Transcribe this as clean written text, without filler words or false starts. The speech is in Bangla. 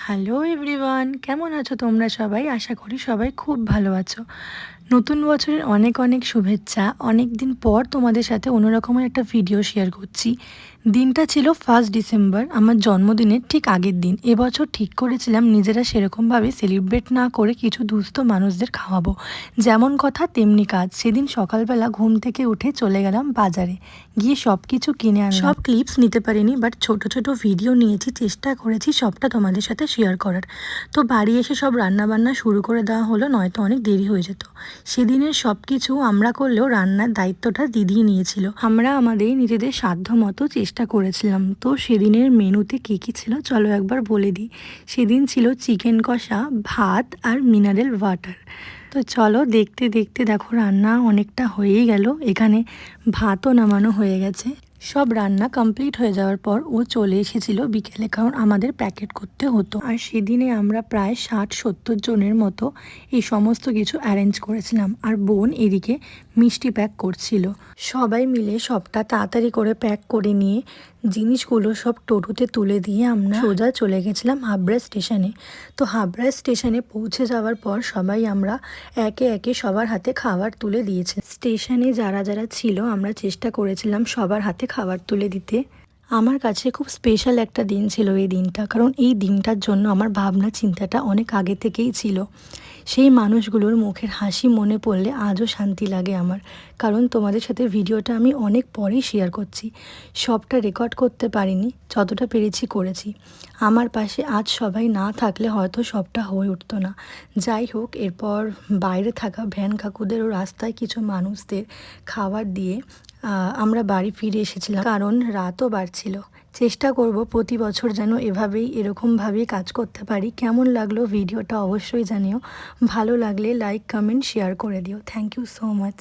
হ্যালো এভরিওয়ান, কেমন আছো তোমরা সবাই? আশা করি সবাই খুব ভালো আছো। নতুন বছরের অনেক অনেক শুভেচ্ছা। অনেক দিন পর তোমাদের সাথে অন্যরকমের একটা ভিডিও শেয়ার করছি। দিনটা ছিল 1 ডিসেম্বর, আমার জন্মদিনের ঠিক আগের দিন। এবছর ঠিক করেছিলাম নিজেরা সেরকমভাবে সেলিব্রেট না করে কিছু দুস্থ মানুষদের খাওয়াবো। যেমন কথা তেমনি কাজ। সেদিন সকালবেলা ঘুম থেকে উঠে চলে গেলাম বাজারে, গিয়ে সব কিছু কিনে আনলাম। সব ক্লিপস নিতে পারিনি, বাট ছোট ছোট ভিডিও নিয়েছি, চেষ্টা করেছি সবটা তোমাদের সাথে শেয়ার করার। তো বাড়ি এসে সব রান্নাবান্না শুরু করে দেওয়া হলো, নয়তো অনেক দেরি হয়ে যেত। সেদিনের সব কিছু আমরা করলেও রান্নার দায়িত্বটা দিদি নিয়েছিল। আমরা আমাদের নিজেদের সাধ্য মতো চেষ্টা করেছিলাম। তো সেদিনের মেনুতে কী কী ছিল চলো একবার বলে দিই। সেদিন ছিল চিকেন কষা, ভাত আর মিনারেল ওয়াটার। তো চলো দেখতে দেখতে দেখো রান্না অনেকটা হয়েই গেল। এখানে ভাতও নামানো হয়ে গেছে। সব রান্না কমপ্লিট হয়ে যাওয়ার পর ও চলে এসেছিল বিকেলে, কারণ আমাদের প্যাকেট করতে হতো। আর সেদিনে আমরা প্রায় 60-70 জনের মতো এই সমস্ত কিছু অ্যারেঞ্জ করেছিলাম। আর বোন এদিকে মিষ্টি প্যাক করছিল। সবাই মিলে সবটা তাড়াতাড়ি করে প্যাক করে নিয়ে জিনিসগুলো সব টোটোতে তুলে দিয়ে আমরা সোজা চলে গেছিলাম হাবড়া স্টেশনে। তো হাবড়া স্টেশনে পৌঁছে যাওয়ার পর সবাই আমরা একে একে সবার হাতে খাবার তুলে দিয়েছিলাম। স্টেশনে যারা যারা ছিল আমরা চেষ্টা করেছিলাম সবার হাতে খাবার তুলে দিতে। আমার কাছে খুব স্পেশাল একটা দিন ছিল এই দিনটা, কারণ এই দিনটার জন্য আমার ভাবনা চিন্তাটা অনেক আগে থেকেই ছিল। সেই মানুষগুলোর মুখের হাসি মনে পড়লে আজও শান্তি লাগে আমার, কারণ তোমাদের সাথে ভিডিওটা আমি অনেক পরেই শেয়ার করছি। সবটা রেকর্ড করতে পারিনি, যতটা পেরেছি করেছি। আমার পাশে আজ সবাই না থাকলে হয়তো সবটা হয়ে উঠতো না। যাই হোক, এরপর বাইরে থাকা ভ্যান কাকুদের ও রাস্তায় কিছু মানুষদের খাবার দিয়ে আমরা বাড়ি ফিরে এসেছিলাম, কারণ রাতও বাড়ছিল। চেষ্টা করব প্রতি বছর যেন এরকমভাবেই কাজ করতে পারি। কেমন লাগলো ভিডিওটা অবশ্যই জানিও। ভালো লাগলে লাইক, কমেন্ট, শেয়ার করে দিও। Thank you so much.